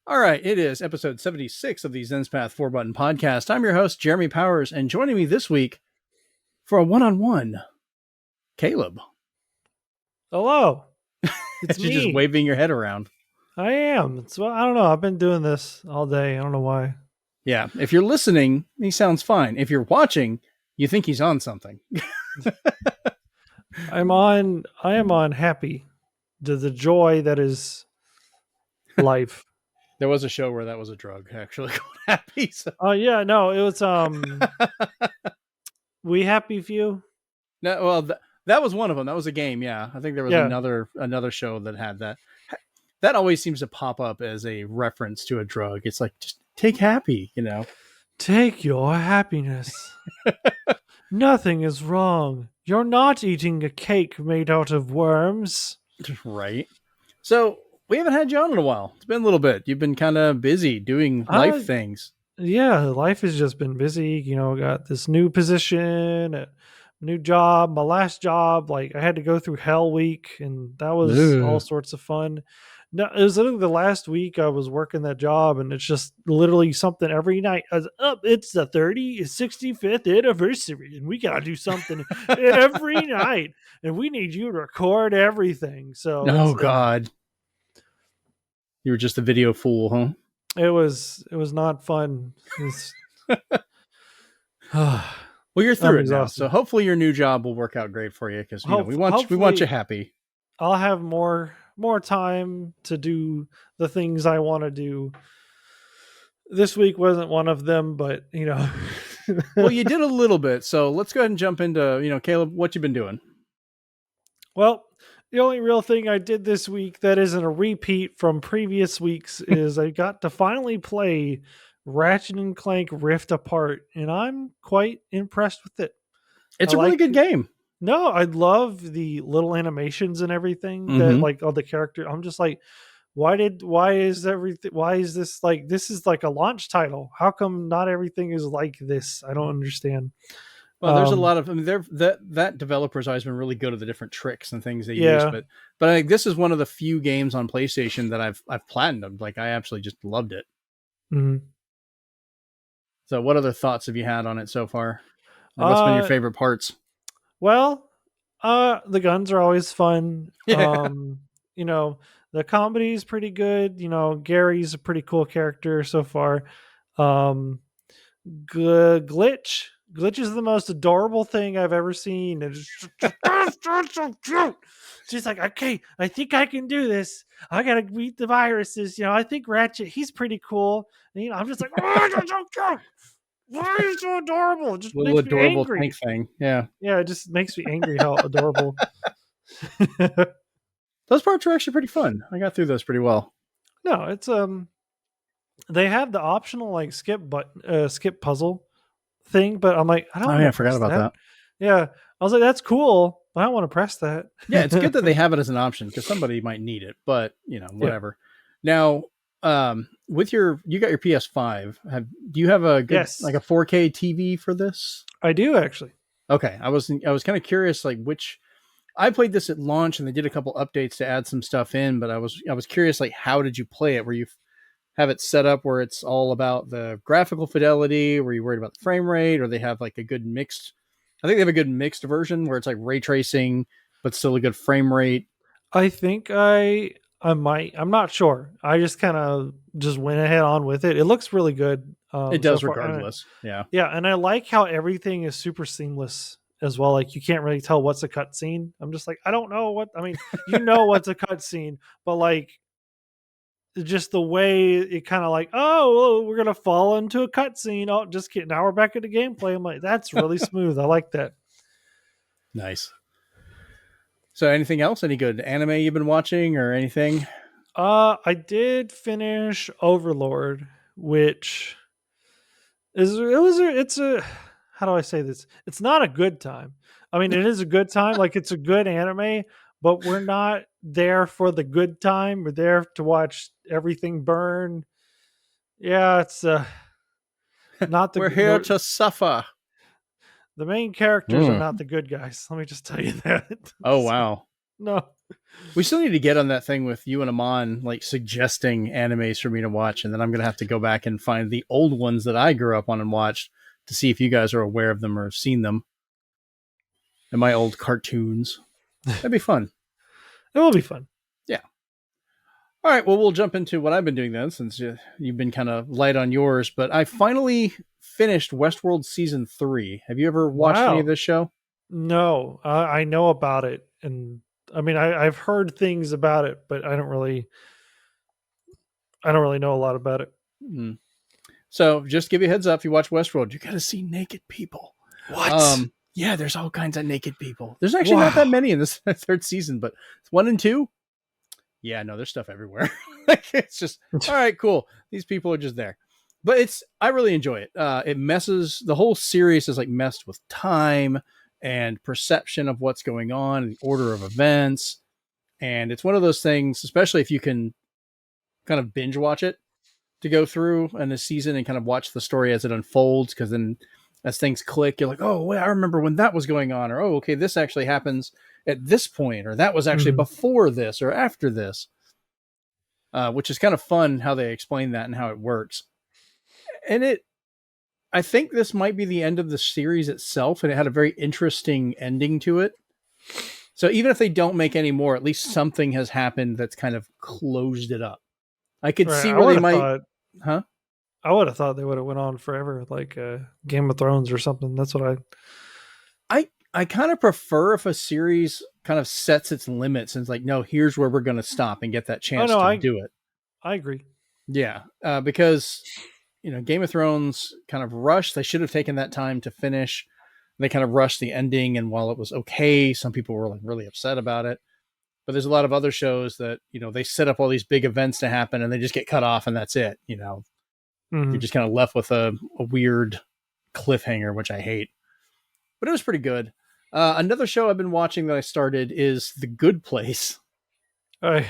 All right, it is episode 76 of the Zenspath 4-Button Podcast. I'm your host, Jeremy Powers, and joining me this week for a one-on-one, Caleb. Hello, it's You're just me. waving your head around. I am. I don't know. I've been doing this all day. I don't know why. Yeah, if you're listening, he sounds fine. If you're watching, you think he's on something. I am on happy. The joy that is life. There was a show where that was a drug, actually, called Happy. So. Oh yeah, no, it was We Happy Few. No, well, that was one of them. That was a game. Yeah, I think there was Yeah. another show that had that. That always seems to pop up as a reference to a drug. It's like, just take Happy, you know. Take your happiness. Nothing is wrong. You're not eating a cake made out of worms. Right. So we haven't had you on in a while. It's been a little bit. You've been kind of busy doing life things. Yeah, life has just been busy. You know, got this new position, a new job. My last job, like I had to go through Hell Week, and that was all sorts of fun. No, it was literally the last week I was working that job, and it's just literally something every night. I was up. It's the 65th anniversary, and we gotta do something every night, and we need you to record everything. So, Oh God, you were just a video fool, huh? It was not fun. Well, you're through it now, so hopefully your new job will work out great for you because we want you happy. I'll have more time to do the things I want to do. This week wasn't one of them, but you know. Well, you did a little bit, so let's go ahead and jump into Caleb, what you've been doing. Well, the only real thing I did this week that isn't a repeat from previous weeks is I got to finally play Ratchet and Clank Rift Apart, and I'm quite impressed with it. It's a really good game. No, I love the little animations and everything that like all the character. I'm just like, why is this like, this is like a launch title? How come not everything is like this? I don't understand. Well, there's a lot of, that developer's always been really good at the different tricks and things they use, but I think this is one of the few games on PlayStation that I've platinumed. Like, I absolutely just loved it. Mm-hmm. So what other thoughts have you had on it so far? What's been your favorite parts? Well, the guns are always fun. Yeah. You know, the comedy is pretty good. You know, Gary's a pretty cool character so far. Glitch is the most adorable thing I've ever seen. It's so cute. She's like, okay, I think I can do this. I gotta beat the viruses. You know, I think Ratchet, he's pretty cool. And, you know, I'm just like, oh, that's so cute. Why are you so adorable? It just little makes me adorable angry. Tank thing. Yeah. Yeah, it just makes me angry how adorable. Those parts are actually pretty fun. I got through those pretty well. No, it's they have the optional like skip puzzle thing, but I'm like, I don't. Oh yeah, I forgot about that. Yeah, I was like, that's cool, but I don't want to press that. Yeah, it's good that they have it as an option because somebody might need it, but you know, whatever. Yeah. Now, with you got your PS5. Do you have a good like a 4K TV for this? I do actually. Okay, I was kind of curious, like which. I played this at launch, and they did a couple updates to add some stuff in, but I was curious, like how did you play it? Were you have it set up where it's all about the graphical fidelity? Were you worried about the frame rate, or they have like a good mixed? I think they have a good mixed version where it's like ray tracing, but still a good frame rate. I think I might. I'm not sure. I just kind of went ahead on with it. It looks really good. It does regardless. Yeah. Yeah. And I like how everything is super seamless as well. Like you can't really tell what's a cutscene. I'm just like, I don't know what, I mean, you know what's a cutscene, but like just the way it kind of like, oh, we're going to fall into a cutscene. Oh, just kidding. Now we're back into gameplay. I'm like, that's really smooth. I like that. Nice. So anything else? Any good anime you've been watching or anything? I did finish Overlord, which it's a, how do I say this? It's not a good time. I mean, it is a good time. Like it's a good anime, but we're not there for the good time. We're there to watch everything burn. Yeah, it's not the. We're here to suffer. The main characters are not the good guys. Let me just tell you that. Oh wow. No. We still need to get on that thing with you and Amon, like suggesting animes for me to watch, and then I'm gonna have to go back and find the old ones that I grew up on and watched to see if you guys are aware of them or have seen them. And my old cartoons. That'd be fun. It will be fun. Yeah. All right. Well, we'll jump into what I've been doing then, since you've been kind of light on yours. But I finally finished Westworld season 3. Have you ever watched any of Wow. this show? No, I know about it, and I mean, I've heard things about it, but I don't really know a lot about it. Hmm. So, just give you a heads up: if you watch Westworld, you got to see naked people. What? Yeah, there's all kinds of naked people. There's actually not that Wow. many in this third season, but 1 and 2. Yeah, no, there's stuff everywhere. Like, it's just all right, cool. These people are just there. But I really enjoy it. It messes the whole series is like messed with time and perception of what's going on and the order of events. And it's one of those things, especially if you can kind of binge watch it to go through in a season and kind of watch the story as it unfolds. Because then as things click, you're like, oh, wait, I remember when that was going on, or oh, okay, this actually happens at this point, or that was actually Mhm. before this or after this. Which is kind of fun how they explain that and how it works. And I think this might be the end of the series itself, and it had a very interesting ending to it. So even if they don't make any more, at least something has happened that's kind of closed it up. I could Right. see where they might, huh? I would have thought they would have went on forever, like Game of Thrones or something. That's what I. I kind of prefer if a series kind of sets its limits and it's like, no, here's where we're going to stop and get that Oh chance no, to do it. I agree. Yeah, because Game of Thrones kind of rushed. They should have taken that time to finish. They kind of rushed the ending, and while it was okay, some people were like really upset about it. But there's a lot of other shows that they set up all these big events to happen, and they just get cut off, and that's it. You're Mhm. just kind of left with a weird cliffhanger, which I hate. But it was pretty good. Another show I've been watching that I started is The Good Place. I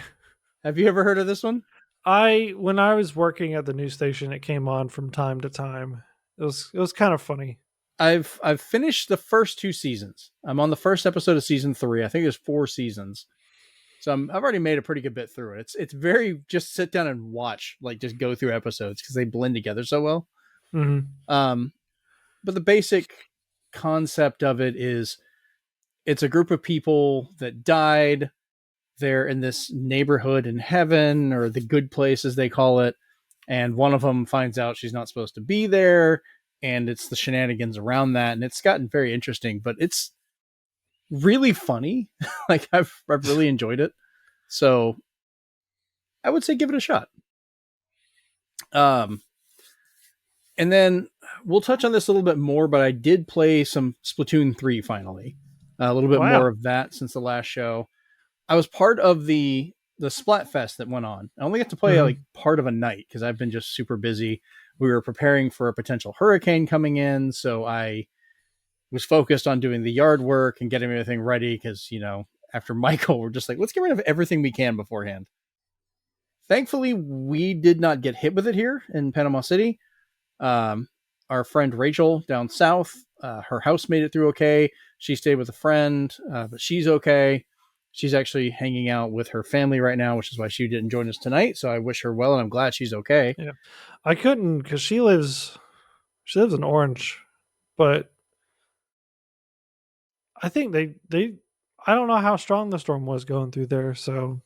Have you ever heard of this one? I when I was working at the news station, it came on from time to time. It was kind of funny. I've finished the first 2 seasons. I'm on the first episode of season 3. I think there's 4 seasons. So I've already made a pretty good bit through it. It's very just sit down and watch, like just go through episodes because they blend together so well. Mhm. Um, but the basic concept of it is it's a group of people that died. They're in this neighborhood in heaven or the good place as they call it, and one of them finds out she's not supposed to be there, and it's the shenanigans around that, and it's gotten very interesting. But it's really funny. Like I've really enjoyed it. So I would say give it a shot. Um, and then we'll touch on this a little bit more, but I did play some Splatoon 3 finally. A little bit more Wow. of that since the last show. I was part of the Splatfest that went on. I only got to play like Mhm. part of a night because I've been just super busy. We were preparing for a potential hurricane coming in, so I was focused on doing the yard work and getting everything ready because, after Michael, we're just like, let's get rid of everything we can beforehand. Thankfully, we did not get hit with it here in Panama City. Um, our friend Rachel down south, her house made it through okay. She stayed with a friend, but she's okay. She's actually hanging out with her family right now, which is why she didn't join us tonight. So I wish her well, and I'm glad she's okay. Yeah. I couldn't because she lives in Orange, but I think they I don't know how strong the storm was going through there. So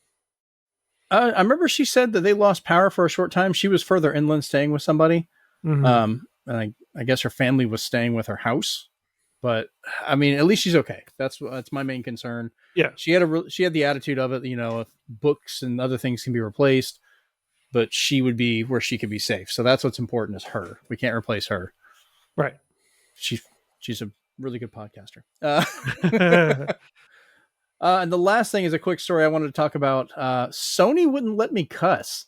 I remember she said that they lost power for a short time. She was further inland staying with somebody. mhm. And I guess her family was staying with her house. But I mean, at least she's okay. That's my main concern. Yeah. She had the attitude of it, if books and other things can be replaced, but she would be where she could be safe. So that's what's important is her. We can't replace her. Right. She she's a really good podcaster. And the last thing is a quick story I wanted to talk about. Sony wouldn't let me cuss.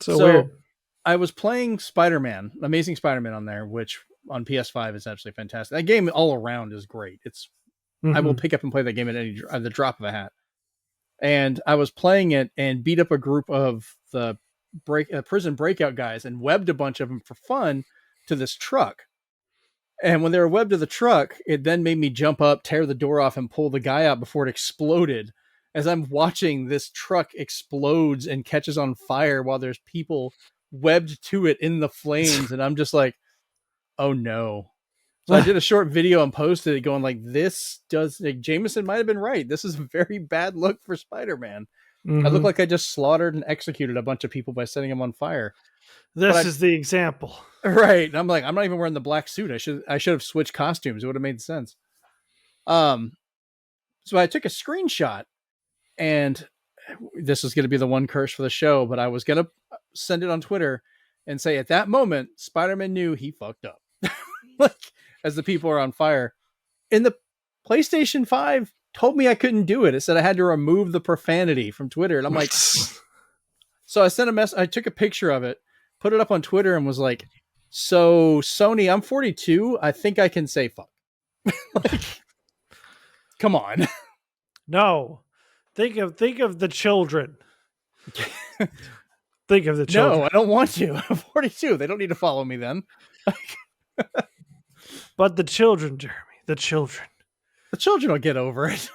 So So weird. I was playing Spider-Man, Amazing Spider-Man on there, which on PS5 is absolutely fantastic. That game all around is great. I will Mhm. pick up and play that game at the drop of a hat. And I was playing it and beat up a group of the prison breakout guys and webbed a bunch of them for fun to this truck. And when they were webbed to the truck, it then made me jump up, tear the door off, and pull the guy out before it exploded. As I'm watching, this truck explodes and catches on fire while there's people webbed to it in the flames. And I'm just like, oh no. So I did a short video and posted it going like, this does, like, Jameson might have been right. This is a very bad look for Spider-Man. I look like I just slaughtered and executed a bunch of people by setting them on fire. This is the example. Right. And I'm like, I'm not even wearing the black suit. I should have switched costumes. It would have made sense. So I took a screenshot, and this is going to be the one curse for the show, but I was going to send it on Twitter and say at that moment, Spider-Man knew he fucked up. Like, as the people are on fire. And the PlayStation 5 told me I couldn't do it. It said I had to remove the profanity from Twitter. And I'm like, so I sent a message. I took a picture of it, put it up on Twitter, and was like, so Sony, I'm 42. I think I can say fuck. Like, come on. No. Think of the children. Think of the children. No, I don't want to. I'm 42. They don't need to follow me then. But the children, Jeremy, the children. The children will get over it.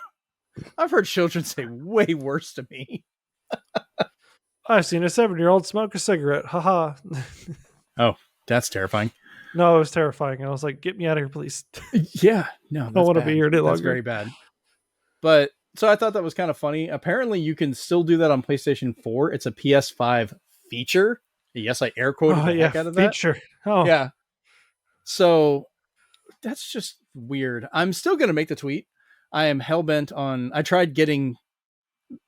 I've heard children say way worse to me. I've seen a 7-year-old smoke a cigarette. Haha. Oh, that's terrifying. No, it was terrifying. And I was like, get me out of here, please. Yeah, no, I don't want to be here any longer. That's very bad. But so I thought that was kind of funny. Apparently, you can still do that on PlayStation 4. It's a PS5 feature. Yes, I air quoted the heck out of that. Feature. Oh, yeah. So that's just weird. I'm still going to make the tweet. I am hellbent on. I tried getting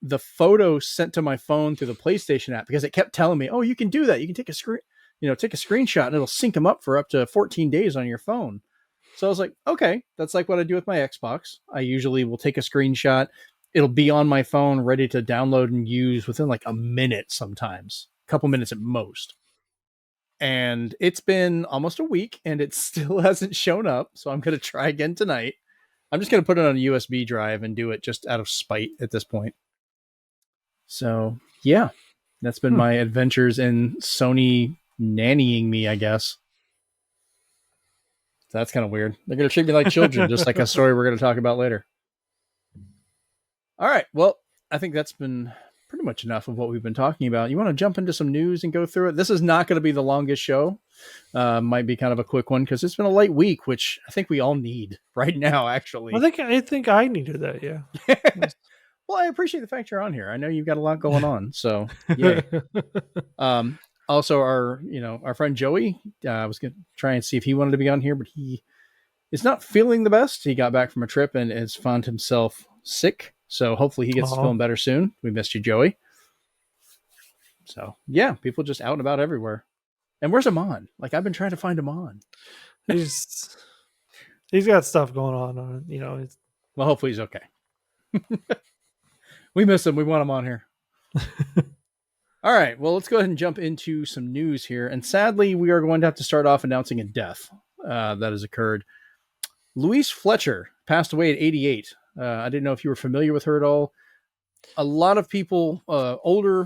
the photo sent to my phone through the PlayStation app because it kept telling me, "Oh, you can do that. You can take a screenshot and it'll sync them up for up to 14 days on your phone." So I was like, okay, that's like what I do with my Xbox. I usually will take a screenshot. It'll be on my phone, ready to download and use within like a minute sometimes, a couple minutes at most. And it's been almost a week and it still hasn't shown up. So I'm going to try again tonight. I'm just going to put it on a USB drive and do it just out of spite at this point. So yeah, that's been my adventures in Sony nannying me, I guess. That's kind of weird. They're going to treat me like children, just like a story we're going to talk about later. All right. Well, I think that's been pretty much enough of what we've been talking about. You want to jump into some news and go through it? This is not going to be the longest show. Might be kind of a quick one because it's been a light week, which I think we all need right now, actually. I think I needed that, yeah. Well, I appreciate the fact you're on here. I know you've got a lot going on, so yeah. Also, our friend Joey, I was going to try and see if he wanted to be on here, but he is not feeling the best. He got back from a trip and has found himself sick. So hopefully he gets feeling better soon. We missed you, Joey. So yeah, people just out and about everywhere. And where's Amon? Like, I've been trying to find Amon. He's got stuff going on. Well, hopefully he's okay. We miss him. We want him on here. All right, well, let's go ahead and jump into some news here. And sadly, we are going to have to start off announcing a death that has occurred. Louise Fletcher passed away at 88. I didn't know if you were familiar with her at all. A lot of people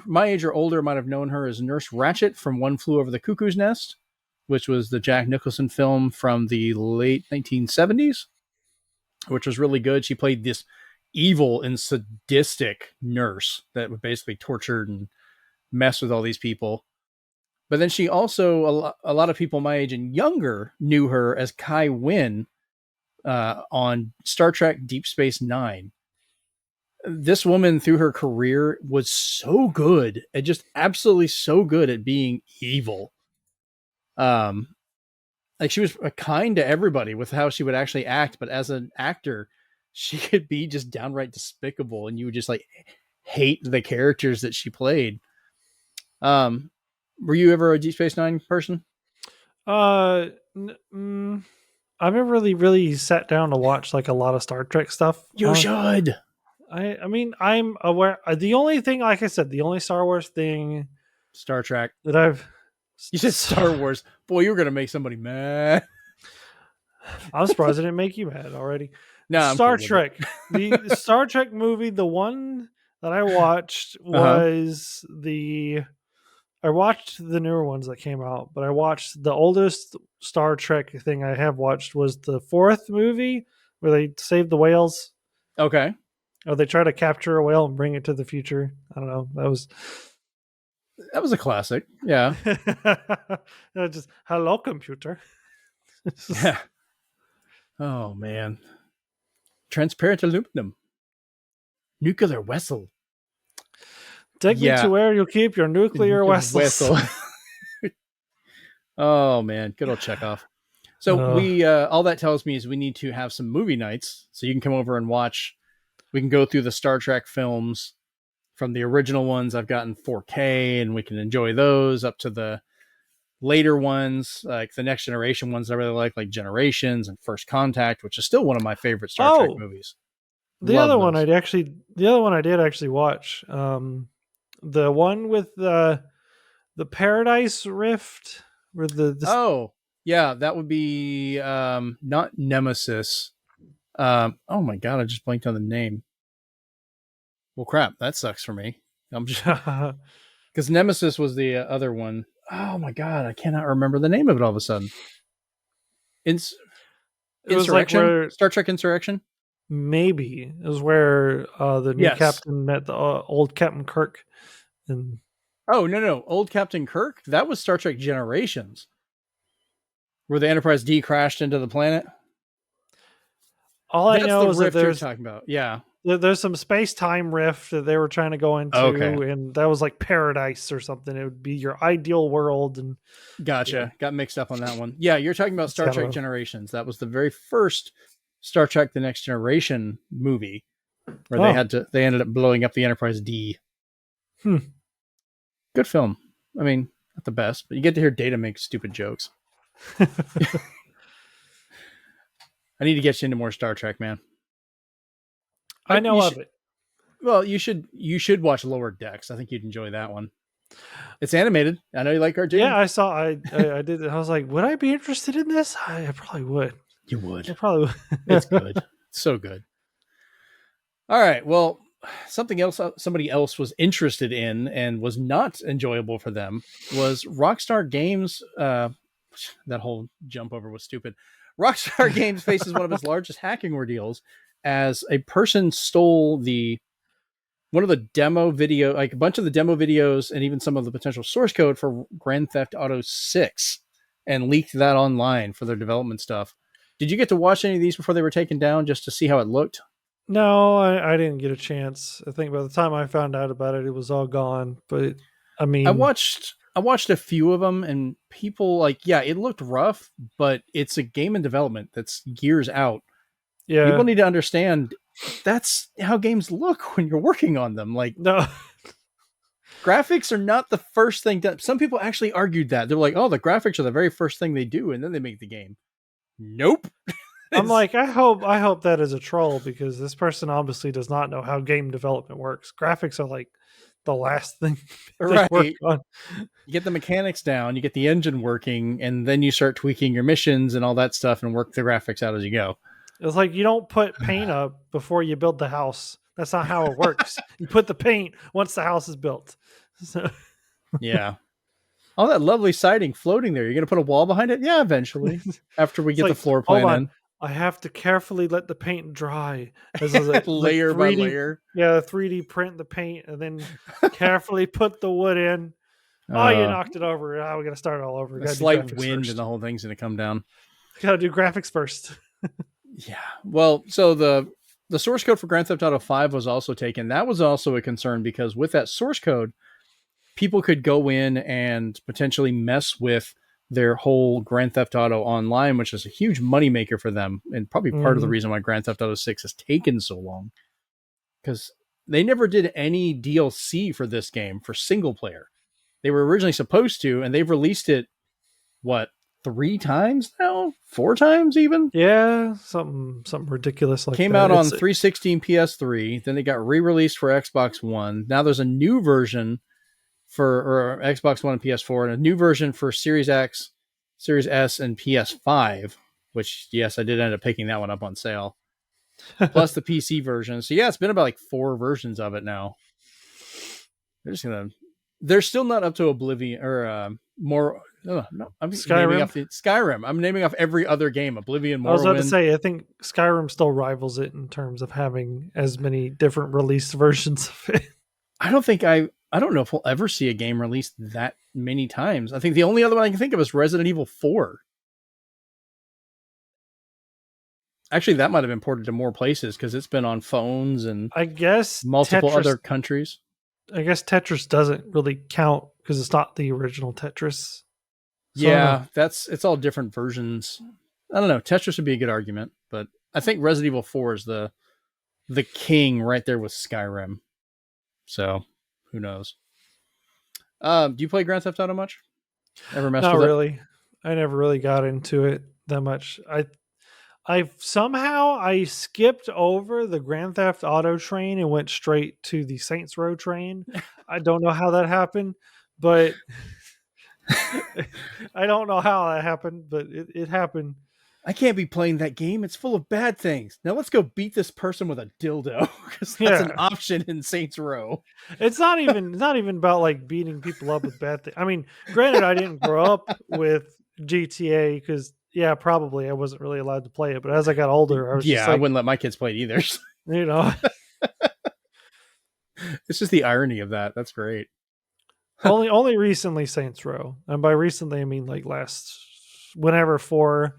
my age or older might have known her as Nurse Ratched from One Flew Over the Cuckoo's Nest, which was the Jack Nicholson film from the late 1970s, which was really good. She played this evil and sadistic nurse that would basically torture and mess with all these people. But then she also, a lot of people my age and younger knew her as Kai Wynn on Star Trek Deep Space Nine. This woman through her career was so good and just absolutely so good at being evil. Like, she was kind to everybody with how she would actually act, but as an actor, she could be just downright despicable and you would just like hate the characters that she played. Were you ever a Deep Space Nine person? I've never really sat down to watch like a lot of Star Trek stuff. You should. I mean, I'm aware. The only thing, like I said, the only Star Wars thing, Star Trek that I've. You said Star Wars. Boy, you were gonna make somebody mad. I'm surprised I didn't make you mad already. No, Star Trek. The Star Trek movie, the one that I watched was the I watched the newer ones that came out, but I watched the oldest Star Trek thing I have watched was the fourth movie where they save the whales. Okay. Or they try to capture a whale and bring it to the future. I don't know. That was That was a classic. Yeah. just hello computer. Yeah. Oh man. Transparent aluminum. Nuclear vessel. Take me to Yeah. where you keep your nuclear Nuclear vessels. vessel. Oh man, good old Chekhov. So uh, we all that tells me is we need to have some movie nights so you can come over and watch. We can go through the Star Trek films from the original ones I've gotten 4K and we can enjoy those up to the later ones, like the next generation ones I really like Generations and First Contact, which is still one of my favorite Star Trek oh, movies. the Love other one those. I did actually watch. The one with the Paradise Rift, where the Oh, yeah, that would be not Nemesis. Oh my god, I just blanked on the name. Well, crap, that sucks for me. I'm just because Nemesis was the other one. Oh my god, I cannot remember the name of it all of a sudden. Ins- it was like Insurrection, where Star Trek Insurrection. maybe it was where the new Yes. captain met the old Captain Kirk, and Oh no, old Captain Kirk. That was Star Trek Generations, where the Enterprise D crashed into the planet. all I That's the know is that rift you're talking about. Yeah. there's some space time rift that they were trying to go Okay. into, and that was like paradise or something. It would be your ideal world, and yeah, Gotcha. Got mixed up on that one. Yeah, you're talking about it's Star kind Trek of Generations. That was the very first Star Trek: The Next Generation movie where oh, they ended up blowing up the Enterprise D. hmm. Good film. I mean, not the best, but you get to hear Data make stupid jokes. I need to get you into more Star Trek, man. I You know should. of it. Well, you should watch Lower Decks. I think you'd enjoy that one. It's animated. I know you like Yeah, cartoons. I saw. I did. I was like, would I be interested in this? I probably would. You would. I probably It's would. good. It's so good. All right. Well, something else somebody else was interested in and was not enjoyable for them was Rockstar Games. That whole jump over was stupid. Rockstar Games faces one of its largest hacking ordeals as a person stole the one of the demo video, like a bunch of the demo videos and even some of the potential source code for Grand Theft Auto 6 and leaked that online for their development stuff. Did you get to watch any of these before they were taken down just to see how it looked? No, I didn't get a chance. I think by the time I found out about it, it was all gone. But I I mean, watched I watched a few of them and people like, yeah, it looked rough, but it's a game in development that's years out. People yeah, need to understand that's how games look when you're working on them. Like no. graphics are not the first thing that some people actually argued that. They're like, "Oh, the graphics are the very first thing they do and then they make the game." Nope. I'm It's like, I hope that is a troll because this person obviously does not know how game development works. Graphics are like the last thing they work right. on. You get the mechanics down, you get the engine working, and then you start tweaking your missions and all that stuff and work the graphics out as you go. It's like you don't put paint up before you build the house. That's not how it works. You put the paint once the house is built. So Yeah. All that lovely siding floating there. You're going to put a wall behind it? Yeah, eventually. After we it's get the like, floor hold plan on, in, I have to carefully let the paint dry. As is like layer by 3D, layer. yeah, 3D print the paint and then carefully put the wood in. Oh, you Uh, knocked it over. Oh, we got to start all over. We a got to do slight graphics wind and first. the whole thing's going to come down. Got to do graphics first. Yeah. Well, so the source code for Grand Theft Auto 5 was also taken. That was also a concern because with that source code, people could go in and potentially mess with their whole Grand Theft Auto Online, which is a huge moneymaker for them, and probably part of the Mhm. reason why Grand Theft Auto 6 has taken so long. Because they never did any DLC for this game for single player. They were originally supposed to, and they've released it, what, 3 times now? 4 times even? Yeah, something ridiculous like Came that. out on It's 360 and PS3, then it got re-released for Xbox One. Now there's a new version for or Xbox One and PS4, and a new version for Series X, Series S, and PS5. Which yes, I did end up picking that one up on sale. Plus the PC version. So yeah, it's been about like 4 versions of it now. They're just gonna. they're still not up to Oblivion or more. No, I'm naming Skyrim. off the Skyrim. I'm naming off every other game: Oblivion, I was about to Morrowind. say, I think Skyrim still rivals it in terms of having as many different released versions of it. I don't think I don't know if we'll ever see a game released that many times. I think the only other one I can think of is Resident Evil 4. Actually, that might have been ported to more places because it's been on phones and I guess multiple Tetris. other countries. I guess Tetris doesn't really count because it's not the original Tetris. So Yeah, it's all different versions. I don't know. Tetris would be a good argument, but I think Resident Evil 4 is the king right there with Skyrim. So who knows? Do you play Grand Theft Auto much? Ever messed not with it? really. I never really got into it that much. I somehow I skipped over the Grand Theft Auto train and went straight to the Saints Row train. I don't know how that happened, but I don't know how that happened, but it happened. I can't be playing that game. It's full of bad things. Now let's go beat this person with a dildo because that's an Yeah. option in Saints Row. It's not even about like beating people up with bad things. I mean, granted, I didn't grow up with GTA because yeah, probably I wasn't really allowed to play it. But as I got older, I was just Yeah, I like, wouldn't let my kids play it either. you know, It's just the irony of that. That's great. only recently Saints Row, and by recently I mean like last whenever 4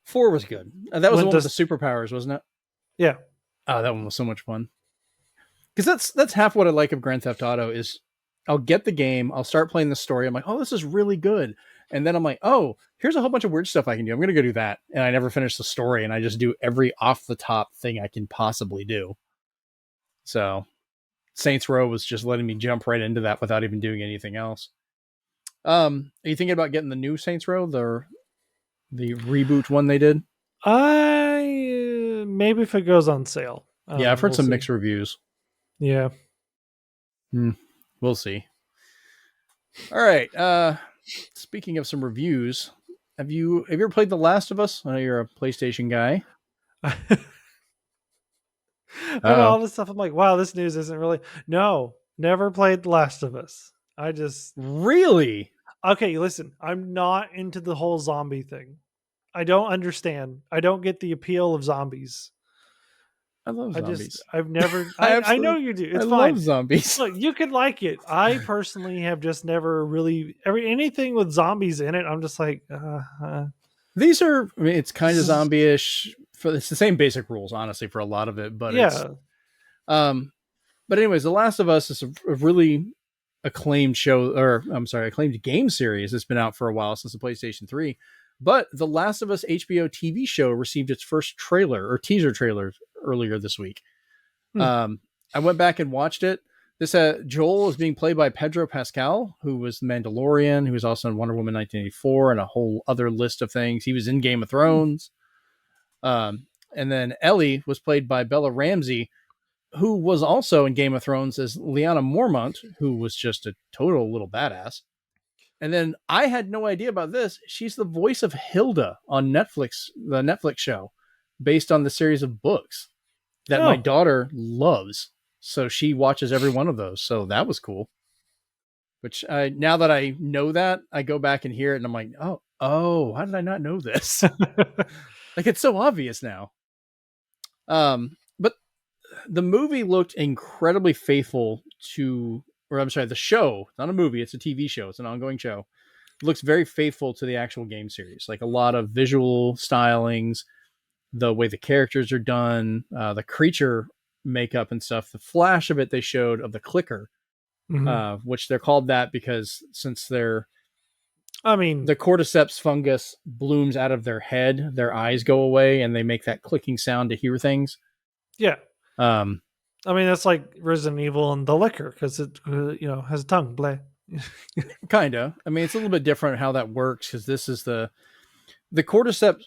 4 was good. That was the went one with to the superpowers, wasn't it? yeah. Oh, that one was so much fun. Because that's half what I like of Grand Theft Auto is I'll get the game, I'll start playing the story. I'm like, oh, this is really good. And then I'm like, oh, here's a whole bunch of weird stuff I can do. I'm going to go do that. And I never finish the story. And I just do every off the top thing I can possibly do. So Saints Row was just letting me jump right into that without even doing anything else. Are you thinking about getting the new Saints Row, the reboot one they did? I maybe if it goes on sale. I don't Yeah, I've know. heard We'll some see. mixed reviews. Yeah. We'll see. All right. Speaking of some reviews, have you ever played The Last of Us? I know you're a PlayStation guy. I know Oh, all this stuff. I'm like, wow, this news isn't really. No, never played The Last of Us. I just really? okay. Listen, I'm not into the whole zombie thing. I don't understand. I don't get the appeal of zombies. I love zombies. I've never. I I know absolutely, you do. I It's love fine. zombies. Look, you could like it. I personally have just never really anything with zombies in it. I'm just like, These are, I mean, it's kind of zombie-ish. It's the same basic rules, honestly, for a lot of it. But it's, yeah. um, but anyways, The Last of Us is a really acclaimed show, or I'm sorry, acclaimed game series. It's been out for a while since the PlayStation 3. But The Last of Us HBO TV show received its first trailer or teaser trailer earlier this week. I went back and watched it. This Joel is being played by Pedro Pascal, who was the Mandalorian, who was also in Wonder Woman 1984 and a whole other list of things. He was in Game of Thrones. And then Ellie was played by Bella Ramsey, who was also in Game of Thrones as Lyanna Mormont, who was just a total little badass. And then I had no idea about this. She's the voice of Hilda on Netflix, the Netflix show, based on the series of books that my daughter loves. So she watches every one of those. So that was cool. Which now that I know that, I go back and hear it and I'm like, oh, how did I not know this? Like it's so obvious now. But the movie looked incredibly faithful to, or I'm sorry, the show, not a movie, it's a TV show, it's an ongoing show. It looks very faithful to the actual game series. Like a lot of visual stylings, the way the characters are done, the creature makeup and stuff. The flash of it they showed of the clicker, which they're called that because since the cordyceps fungus blooms out of their head, their eyes go away and they make that clicking sound to hear things. Yeah. I mean, that's like Resident Evil and the liquor because it, has a tongue. Blah. Kinda. I mean, it's a little bit different how that works because this is the cordyceps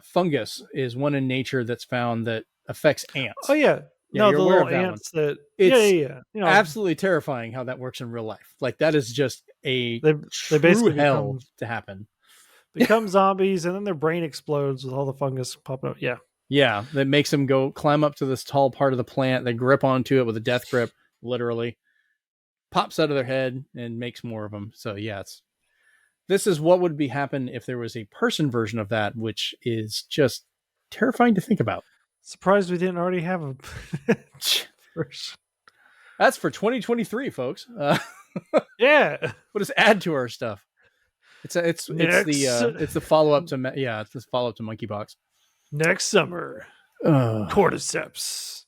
fungus is one in nature that's found that affects ants. Oh yeah. Yeah, No, you're the aware little of that ants one. that. It's yeah. absolutely terrifying how that works in real life. Like that is just a they basically hell to happen. Become zombies, and then their brain explodes with all the fungus popping up. Yeah. Yeah, that makes them go climb up to this tall part of the plant. They grip onto it with a death grip, literally. pops out of their head and makes more of them. So yeah, this is what would be happen if there was a person version of that, which is just terrifying to think about. Surprised we didn't already have a version. That's for 2023, folks. Yeah. We'll just add to our stuff. It's the follow up to it's the follow up to Monkeypox. Next summer, cordyceps.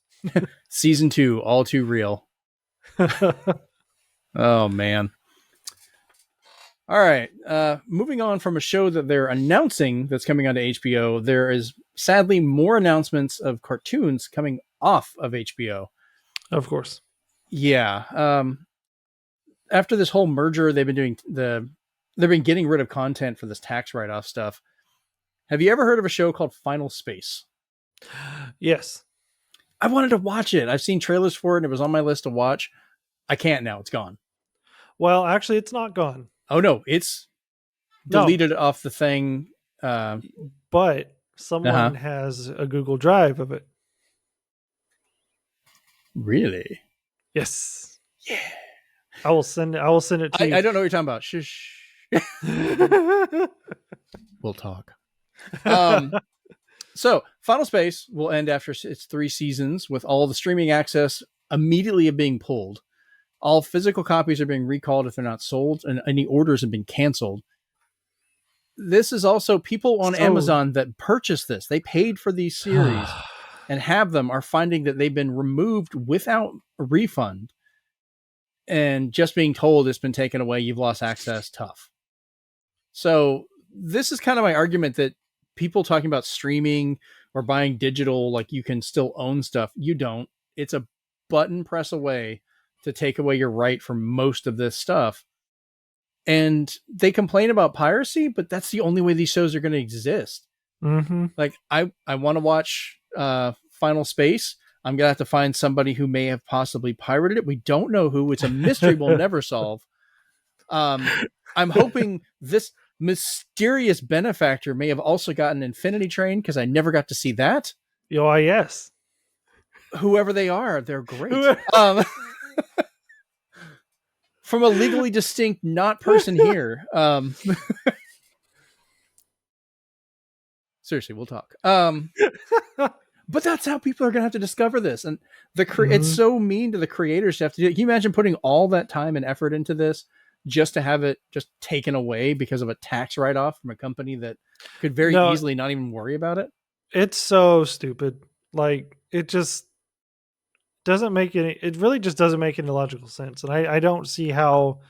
Season 2, all too real. Oh man. All right. Moving on from a show that they're announcing that's coming onto HBO, there is sadly more announcements of cartoons coming off of HBO. Of course. Yeah. After this whole merger, they've been getting rid of content for this tax write-off stuff. Have you ever heard of a show called Final Space? Yes. I wanted to watch it. I've seen trailers for it and it was on my list to watch. I can't now. It's gone. Well, actually, it's not gone. Oh, no. It's deleted off the thing. But someone has a Google Drive of it. Really? Yes. Yeah. I will send it to you. I don't know what you're talking about. Shush. We'll talk. So Final Space will end after its 3 seasons with all the streaming access immediately being pulled. All physical copies are being recalled if they're not sold, and any orders have been canceled. This is also people on Amazon that purchased this. They paid for these series and have them are finding that they've been removed without a refund and just being told it's been taken away. You've lost access. Tough. So this is kind of my argument that people talking about streaming or buying digital, like you can still own stuff. You don't. It's a button press away to take away your right for most of this stuff. And they complain about piracy, but that's the only way these shows are going to exist. Mm-hmm. Like I want to watch Final Space. I'm going to have to find somebody who may have possibly pirated it. We don't know who. It's a mystery we'll never solve. I'm hoping this mysterious benefactor may have also gotten Infinity Train because I never got to see that. Oh, yes. Whoever they are, they're great. From a legally distinct not person here. Seriously, we'll talk. But that's how people are going to have to discover this. And it's so mean to the creators to have to do it. Can you imagine putting all that time and effort into this just to have it just taken away because of a tax write-off from a company that could very easily not even worry about it? It's so stupid. Like, it just doesn't make it really just doesn't make any logical sense. And I don't see how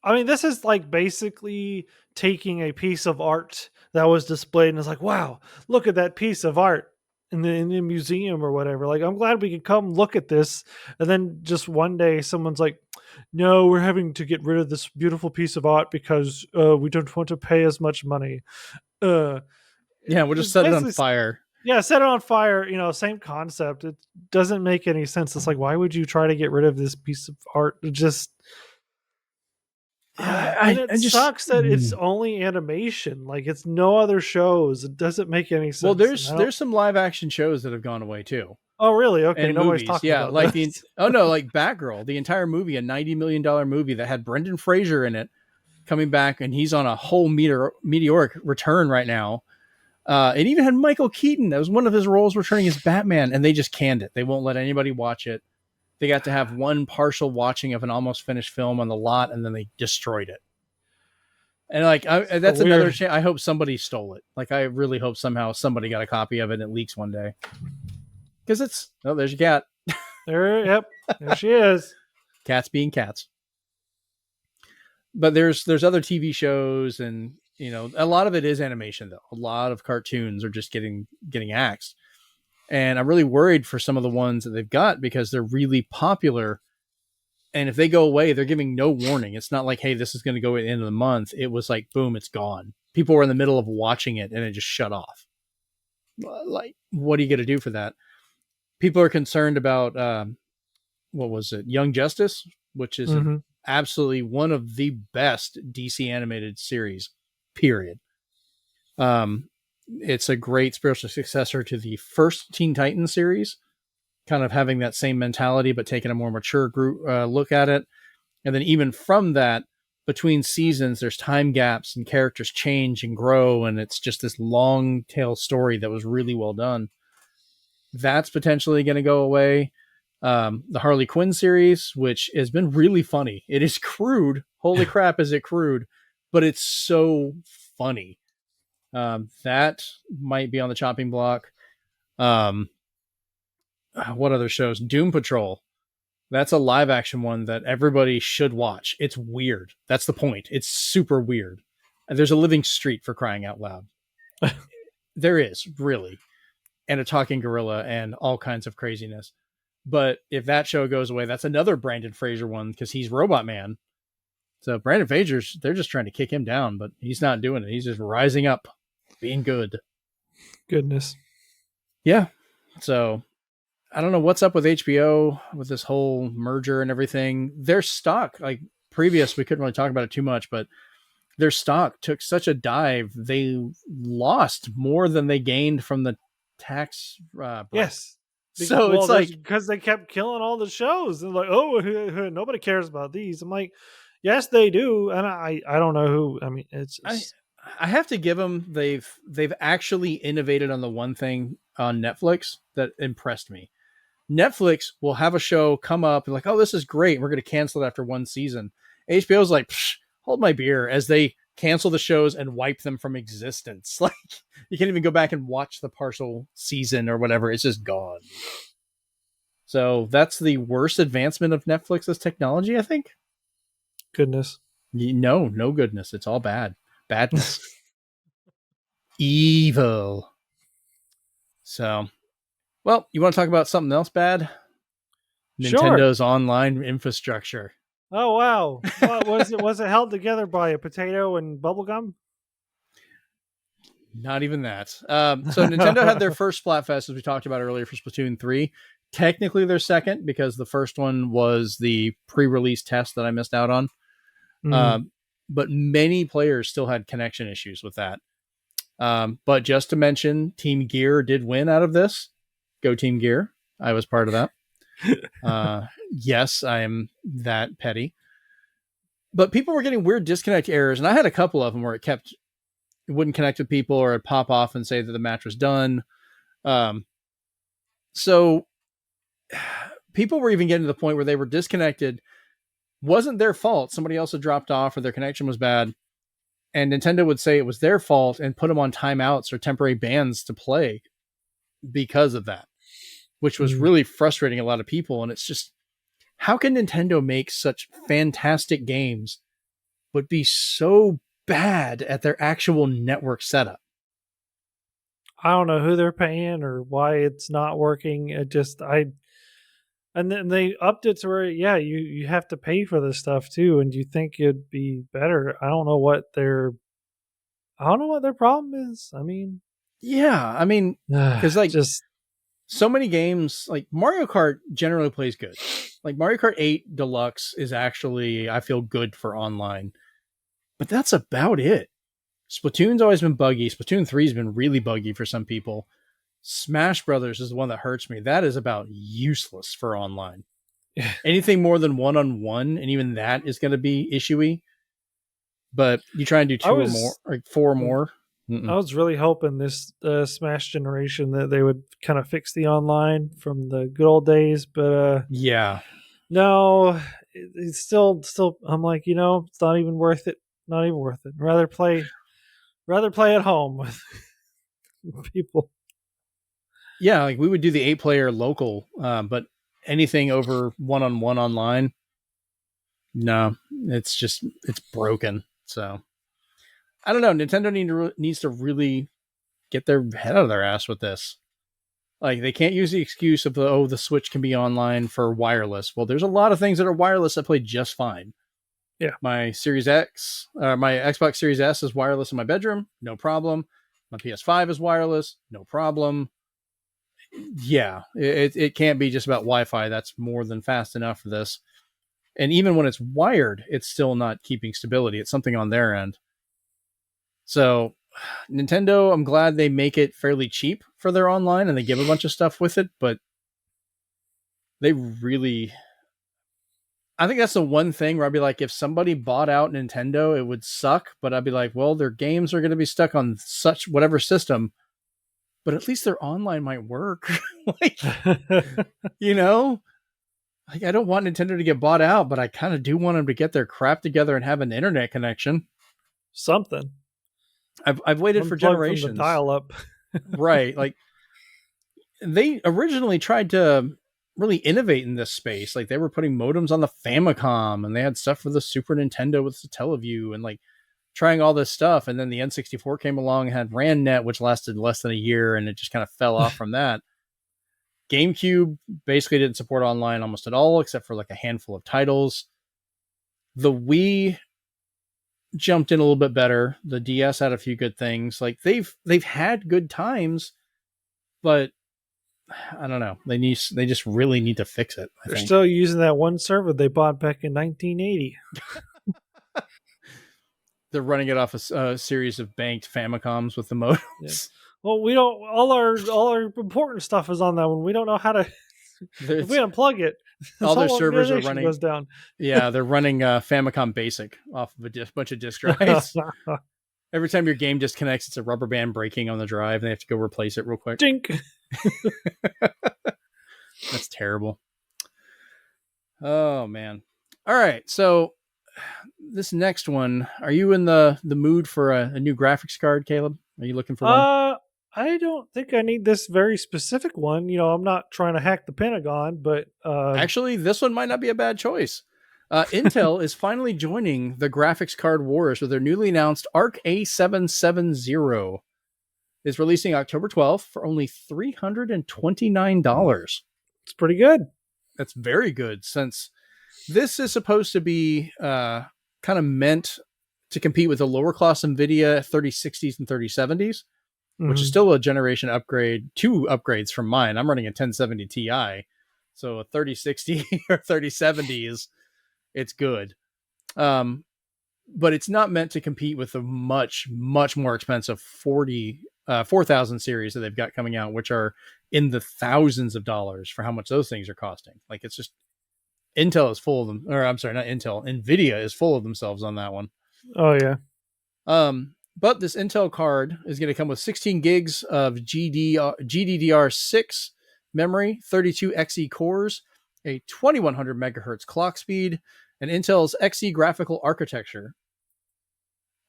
I mean, this is like basically taking a piece of art that was displayed and it's like, wow, look at that piece of art in the museum or whatever. Like, I'm glad we could come look at this. And then just one day someone's like, no, we're having to get rid of this beautiful piece of art because we don't want to pay as much money. Yeah, we'll just set it on fire. Yeah, set it on fire. You know, same concept. It doesn't make any sense. It's like, why would you try to get rid of this piece of art? It just... it sucks that it's only animation. Like, it's no other shows. It doesn't make any sense. Well, there's some live action shows that have gone away too. Oh, really? Okay, and nobody's movies. talking about like that. like Batgirl, the entire movie, a $90 million movie that had Brendan Fraser in it, coming back, and he's on a whole meteoric return right now. It even had Michael Keaton. That was one of his roles returning as Batman, and they just canned it. They won't let anybody watch it. They got to have one partial watching of an almost finished film on the lot, and then they destroyed it. And like, that's another chance. I hope somebody stole it. Like, I really hope somehow somebody got a copy of it and it leaks one day. Because there's your cat. There she is. Cats being cats. But there's other TV shows, and a lot of it is animation though. A lot of cartoons are just getting axed. And I'm really worried for some of the ones that they've got because they're really popular. And if they go away, they're giving no warning. It's not like, hey, this is going to go at the end of the month. It was like, boom, it's gone. People were in the middle of watching it and it just shut off. Like, what are you going to do for that? People are concerned about, what was it? Young Justice, which is absolutely one of the best DC animated series, period. It's a great spiritual successor to the first Teen Titans series. kind of having that same mentality, but taking a more mature group look at it. And then even from that, between seasons, there's time gaps and characters change and grow. And it's just this long tail story that was really well done. That's potentially going to go away. The Harley Quinn series, which has been really funny. It is crude. Holy crap, is it crude? But it's so funny. That might be on the chopping block. What other shows? Doom Patrol. That's a live action one that everybody should watch. It's weird. That's the point. It's super weird. And there's a living street, for crying out loud. There is, really. And a talking gorilla and all kinds of craziness. But if that show goes away, that's another Brandon Fraser one because he's Robot Man. So Brandon Fraser's, they're just trying to kick him down, but he's not doing it. He's just rising up, being good. Goodness. Yeah. So I don't know what's up with HBO with this whole merger and everything. Their stock, like previous, we couldn't really talk about it too much, but their stock took such a dive. They lost more than they gained from the tax. Yes. So it's like, because they kept killing all the shows and like, oh, nobody cares about these. I'm like, yes, they do. And I don't know who, I mean, it's just... I have to give them, they've actually innovated on the one thing on Netflix that impressed me. Netflix will have a show come up and like, oh, this is great. We're going to cancel it after one season. HBO's like, hold my beer, as they cancel the shows and wipe them from existence. Like, you can't even go back and watch the partial season or whatever. It's just gone. So that's the worst advancement of Netflix's technology, I think. Goodness. No goodness. It's all bad. Badness. Evil. So, well, you want to talk about something else bad? Nintendo's sure. online infrastructure. Oh, wow. What was it? Was it held together by a potato and bubblegum? Not even that. So Nintendo had their first Splatfest, as we talked about earlier, for Splatoon 3. Technically their second, because the first one was the pre-release test that I missed out on. But many players still had connection issues with that. But just to mention, Team Gear did win out of this. Go Team Gear. I was part of that. Yes, I am that petty. But people were getting weird disconnect errors, and I had a couple of them where it wouldn't connect with people, or it'd pop off and say that the match was done. So people were even getting to the point where they were disconnected. Wasn't their fault. Somebody else had dropped off or their connection was bad. And Nintendo would say it was their fault and put them on timeouts or temporary bans to play because of that, which was really frustrating a lot of people. And it's just, how can Nintendo make such fantastic games, but be so bad at their actual network setup? I don't know who they're paying or why it's not working. And then they upped it to where, yeah, you have to pay for this stuff too. And you think it'd be better. I don't know what their problem is. I mean, yeah, because like just so many games, like Mario Kart generally plays good. Like Mario Kart 8 Deluxe is actually, I feel, good for online, but that's about it. Splatoon's always been buggy. Splatoon 3 has been really buggy for some people. Smash Brothers is the one that hurts me. That is about useless for online. Anything more than one-on-one, and even that is going to be issuey. But you try and do two or more, like four or more. I was really hoping this Smash generation that they would kind of fix the online from the good old days, but yeah, no, it's still. I'm like, it's not even worth it. Not even worth it. Rather play at home with people. Yeah, like we would do the 8-player local, but anything over one-on-one online, no, it's broken. So I don't know. Nintendo needs to really get their head out of their ass with this. Like, they can't use the excuse of the Switch can be online for wireless. Well, there's a lot of things that are wireless that play just fine. Yeah. My Series X, my Xbox Series S is wireless in my bedroom, no problem. My PS5 is wireless, no problem. Yeah, it can't be just about Wi-Fi. That's more than fast enough for this. And even when it's wired, it's still not keeping stability. It's something on their end. So Nintendo, I'm glad they make it fairly cheap for their online and they give a bunch of stuff with it, but They really, I think that's the one thing where I'd be like, if somebody bought out Nintendo, it would suck. But I'd be like, well, their games are going to be stuck on such whatever system, but at least their online might work. Like, you know, like I don't want Nintendo to get bought out, but I kind of do want them to get their crap together and have an internet connection. Something. I've waited for Unplug from the generations. dial-up. Right. Like they originally tried to really innovate in this space. Like they were putting modems on the Famicom and they had stuff for the Super Nintendo with the Teleview and like trying all this stuff. And then the N64 came along and had RANnet, which lasted less than a year and it just kind of fell off from that. GameCube basically didn't support online almost at all, except for like a handful of titles. The Wii jumped in a little bit better. The DS had a few good things. Like they've had good times, but I don't know. They just really need to fix it. They're still using that one server they bought back in 1980. They're running it off a series of banked Famicoms with the modems. Yeah. Well, we don't. All our important stuff is on that one. We don't know how to. If we unplug it, all their servers are running. Goes down. Yeah, they're running Famicom Basic off of a bunch of disk drives. Every time your game disconnects, it's a rubber band breaking on the drive, and they have to go replace it real quick. Dink. That's terrible. Oh man. All right, so this next one, are you in the mood for a new graphics card, Caleb? Are you looking for one? I don't think I need this very specific one. You know, I'm not trying to hack the Pentagon, but actually, this one might not be a bad choice. Intel is finally joining the graphics card wars with their newly announced Arc A770. Is releasing October 12th for only $329. It's pretty good. That's very good, since this is supposed to be kind of meant to compete with the lower class NVIDIA 3060s and 3070s, which is still a generation upgrade, 2 upgrades from mine. I'm running a 1070 Ti, so a 3060 or 3070 it's good. But it's not meant to compete with the much more expensive 4000 series that they've got coming out, which are in the thousands of dollars for how much those things are costing. Like it's just Intel is full of them, or I'm sorry, not Intel, NVIDIA is full of themselves on that one. Oh yeah. But this Intel card is going to come with 16 gigs of GDDR6 memory, 32 Xe cores, a 2100 megahertz clock speed, and Intel's Xe graphical architecture.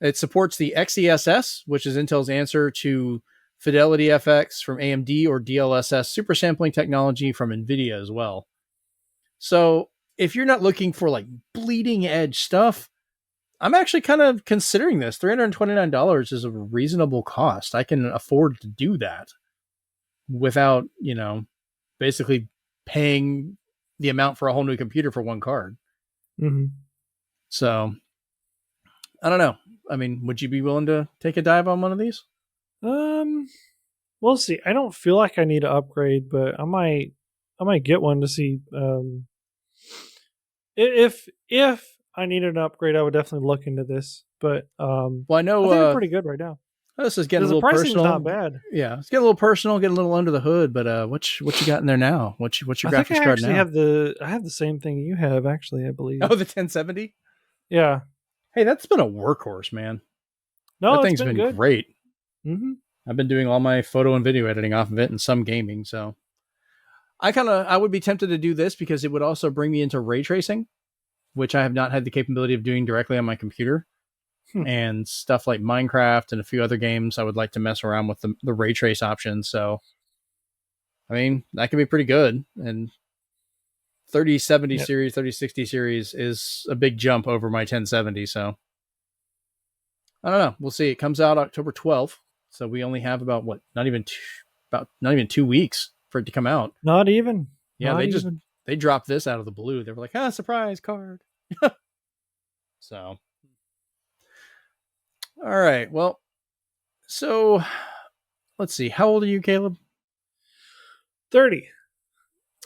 It supports the XeSS, which is Intel's answer to Fidelity FX from AMD or DLSS super sampling technology from NVIDIA as well. So if you're not looking for like bleeding edge stuff, I'm actually kind of considering this. $329 is a reasonable cost. I can afford to do that without, basically paying the amount for a whole new computer for one card. Mm-hmm. So I don't know. I mean, would you be willing to take a dive on one of these? We'll see. I don't feel like I need to upgrade, but I might get one to see. If I needed an upgrade, I would definitely look into this. But well, I know I think they're pretty good right now. This is getting a little personal. Not bad. Yeah, it's getting a little personal, getting a little under the hood. But what you got in there now? What's your graphics card now? I have the same thing you have, actually. I believe. Oh, the 1070. Yeah. Hey, that's been a workworse, man. No, that thing's been good. Great. Mm-hmm. I've been doing all my photo and video editing off of it, and some gaming. So I would be tempted to do this because it would also bring me into ray tracing, which I have not had the capability of doing directly on my computer. And stuff like Minecraft and a few other games, I would like to mess around with the ray trace option. So, I mean, that could be pretty good. And 3070 series, 3060 series is a big jump over my 1070. So, I don't know. We'll see. It comes out October 12th. So we only have about not even 2 weeks for it to come out. Not even. Yeah, they dropped this out of the blue. They were like, surprise card. So. All right. Well, so let's see. How old are you, Caleb? 30.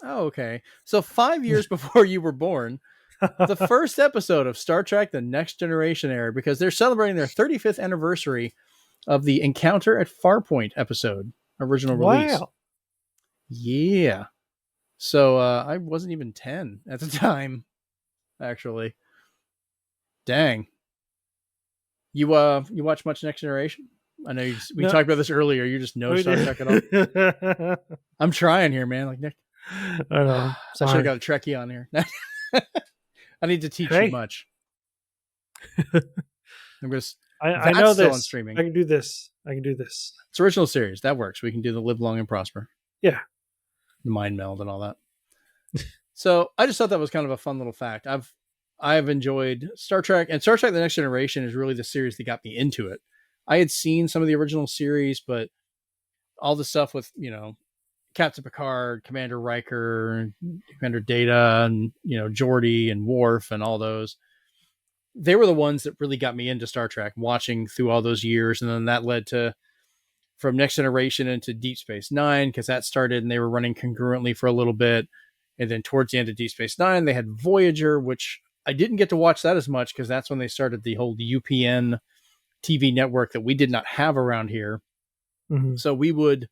Oh, okay. So 5 years before you were born, the first episode of Star Trek: The Next Generation aired because they're celebrating their 35th anniversary of the Encounter at Farpoint episode, original release. Wow. Yeah. So I wasn't even 10 at the time, actually. Dang. You watch much Next Generation? I know we No, talked about this earlier. You just know we Star did. Trek at all. I'm trying here, man. Like Nick, I know. I should have Sorry. got a Trekkie on here. I need to teach you Hey, much. I'm gonna. I That's know still on this. I streaming. can do this. I can do this. It's original series. That works. We can do the Live Long and Prosper, Yeah. the Mind Meld, and all that. So I just thought that was kind of a fun little fact. I've enjoyed Star Trek, and Star Trek: The Next Generation is really the series that got me into it. I had seen some of the original series, but all the stuff with Captain Picard, Commander Riker, Commander Data, and Geordi and Worf and all those. They were the ones that really got me into Star Trek, watching through all those years, and then that led to from Next Generation into Deep Space Nine because that started and they were running concurrently for a little bit, and then towards the end of Deep Space Nine they had Voyager, which I didn't get to watch that as much because that's when they started the whole UPN TV network that we did not have around here. Mm-hmm. So we would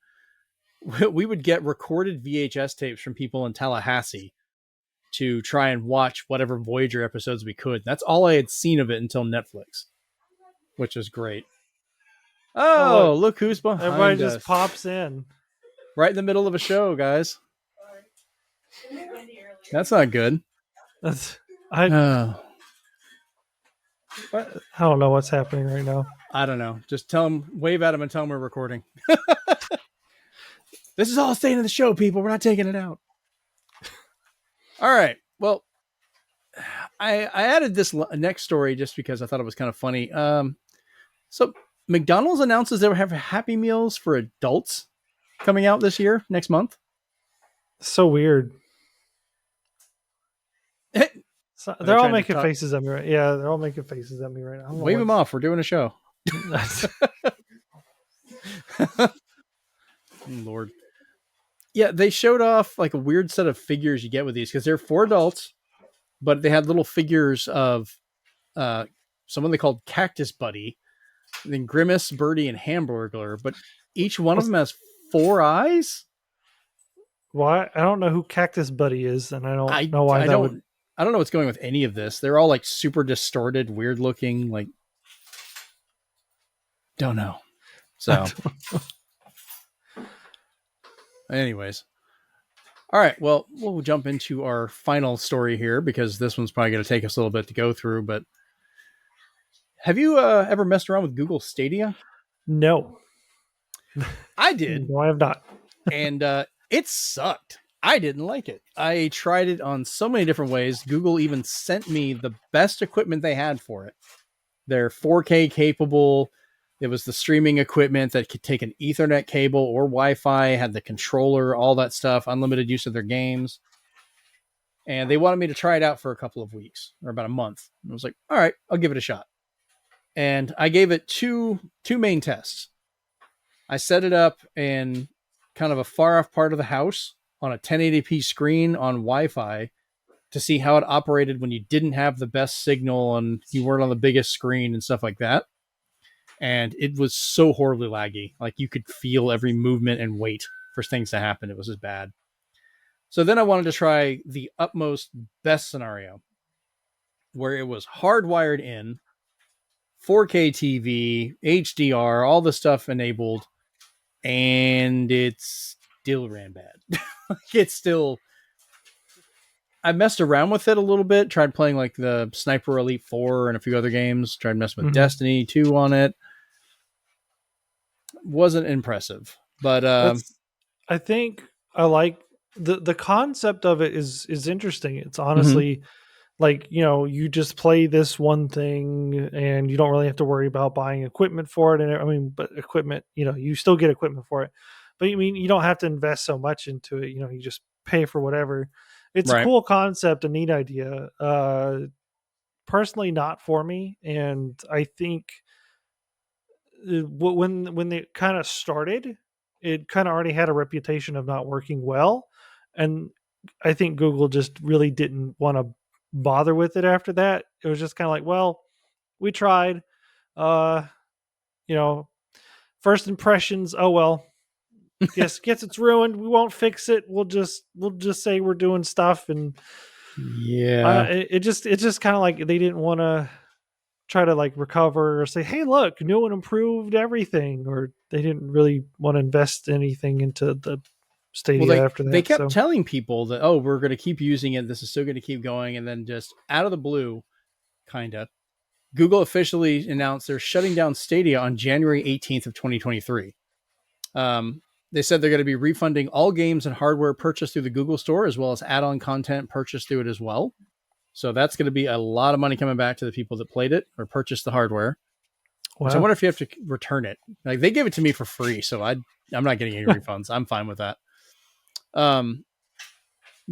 get recorded VHS tapes from people in Tallahassee to try and watch whatever Voyager episodes we could. That's all I had seen of it until Netflix, which was great. Oh, Oh, look. look who's Everybody behind just us. pops in. Right in the middle of a show, guys. That's not good. That's, I, Oh, I don't know what's happening right now. I don't know. Just tell them, wave at them and tell them we're recording. This is all staying in the show, people. We're not taking it out. All right. Well, I added this next story just because I thought it was kind of funny. So McDonald's announces they will have Happy Meals for adults coming out this year, next month. So weird. So they're all making faces at me right. Yeah, they're all making faces at me right now. Wave them off. We're doing a show. Lord. Yeah, they showed off like a weird set of figures you get with these because they're for adults, but they had little figures of someone they called Cactus Buddy, then Grimace, Birdie, and Hamburglar. But each one of them has 4 eyes. Why? I don't know who Cactus Buddy is, and I don't know why I that don't, would. I don't know what's going with any of this. They're all like super distorted, weird looking. Like, don't know. So, anyways. All right. Well, we'll jump into our final story here because this one's probably going to take us a little bit to go through. But have you ever messed around with Google Stadia? No. I did. No, I have not. And it sucked. I didn't like it. I tried it on so many different ways. Google even sent me the best equipment they had for it. They're 4K capable. It was the streaming equipment that could take an Ethernet cable or Wi-Fi, had the controller, all that stuff, unlimited use of their games. And they wanted me to try it out for a couple of weeks or about a month. And I was like, all right, I'll give it a shot. And I gave it two main tests. I set it up in kind of a far off part of the house on a 1080p screen on Wi-Fi to see how it operated when you didn't have the best signal and you weren't on the biggest screen and stuff like that. And it was so horribly laggy. Like you could feel every movement and wait for things to happen. It was just bad. So then I wanted to try the utmost best scenario where it was hardwired in, 4K TV, HDR, all the stuff enabled, and it still ran bad. It's still. I messed around with it a little bit, tried playing like the Sniper Elite 4 and a few other games, tried messing with Destiny 2 on it. Wasn't impressive, but I think I like the concept of it is interesting. It's honestly like, you just play this one thing and you don't really have to worry about buying equipment for it. And I mean, but equipment, you still get equipment for it, but I mean, you don't have to invest so much into it. You just pay for whatever. It's a cool concept, a neat idea. Personally, not for me. And I think when they kind of started, it kind of already had a reputation of not working well. And I think Google just really didn't want to bother with it after that. It was just kind of like, well, we tried. Uh, you know, first impressions, oh well. Guess it's ruined. We won't fix it. We'll just say we're doing stuff, and Yeah. it's just kind of like they didn't want to try to like recover or say, hey, look, no one improved everything, or they didn't really want to invest anything into the Well, Stadia they after they that. kept So telling people that, oh, we're going to keep using it. This is still going to keep going, and then just out of the blue, kind of, Google officially announced they're shutting down Stadia on January 18th of 2023. Um, they said they're going to be refunding all games and hardware purchased through the Google Store, as well as add-on content purchased through it as well. So that's going to be a lot of money coming back to the people that played it or purchased the hardware. Which I wow. wonder if you have to return it. Like they gave it to me for free, so I'm not getting any refunds. I'm fine with that. Um,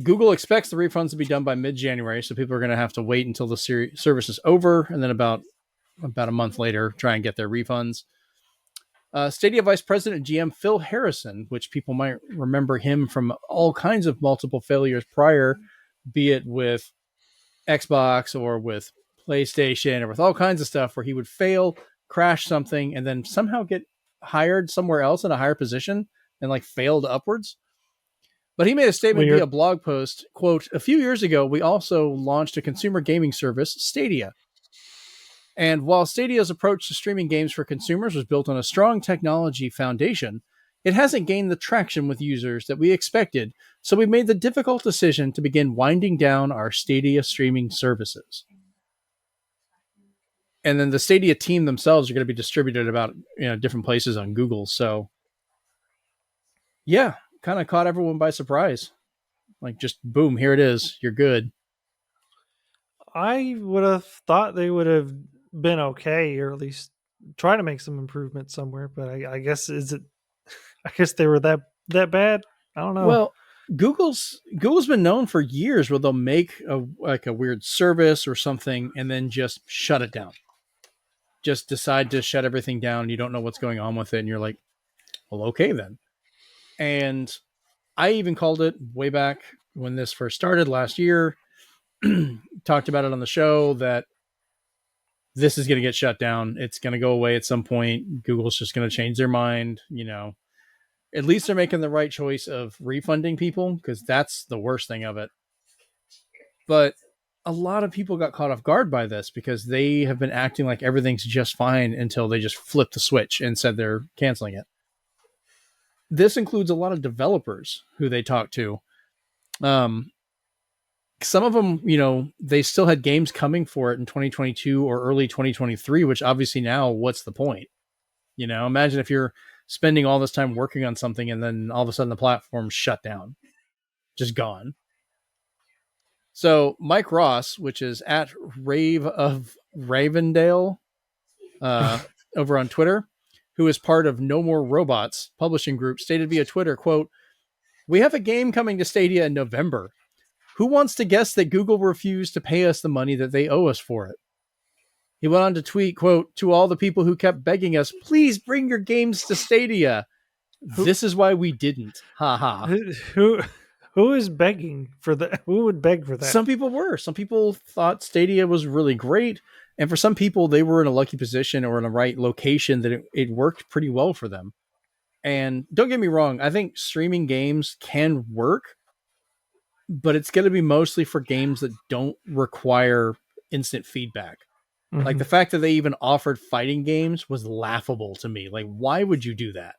Google expects the refunds to be done by mid-January, so people are going to have to wait until the service is over, and then about a month later, try and get their refunds. Stadia Vice President and GM Phil Harrison, which people might remember him from all kinds of multiple failures prior, be it with Xbox or with PlayStation or with all kinds of stuff where he would fail, crash something, and then somehow get hired somewhere else in a higher position and like failed upwards. But he made a statement via Weird. blog post, quote, a few years ago, we also launched a consumer gaming service, Stadia. And while Stadia's approach to streaming games for consumers was built on a strong technology foundation, it hasn't gained the traction with users that we expected, so we made the difficult decision to begin winding down our Stadia streaming services. And then the Stadia team themselves are going to be distributed about different places on Google. So yeah, kind of caught everyone by surprise. Like just boom, here it is. You're good. I would have thought they would have been okay, or at least try to make some improvement somewhere. But I guess is it? I guess they were that bad. I don't know. Well, Google's been known for years where they'll make a weird service or something and then just shut it down. Just decide to shut everything down. You don't know what's going on with it, and you're like, well, okay then. And I even called it way back when this first started last year. Talked about it on the show that this is going to get shut down. It's going to go away at some point. Google's just going to change their mind. At least they're making the right choice of refunding people because that's the worst thing of it. But a lot of people got caught off guard by this because they have been acting like everything's just fine until they just flipped the switch and said they're canceling it. This includes a lot of developers who they talked to. Some of them, they still had games coming for it in 2022 or early 2023, which obviously now, what's the point? Imagine if you're spending all this time working on something and then all of a sudden the platform's shut down, just gone. So Mike Ross, which is at Rave of Ravendale over on Twitter, who is part of No More Robots publishing group, stated via Twitter, quote, we have a game coming to Stadia in November. Who wants to guess that Google refused to pay us the money that they owe us for it? He went on to tweet, quote, to all the people who kept begging us, please bring your games to Stadia. This is why we didn't. Ha ha. Who is begging for that? Who would beg for that? Some people were. Some people thought Stadia was really great. And for some people, they were in a lucky position or in the right location that it worked pretty well for them. And don't get me wrong, I think streaming games can work, but it's going to be mostly for games that don't require instant feedback. Mm-hmm. Like the fact that they even offered fighting games was laughable to me. Like, why would you do that?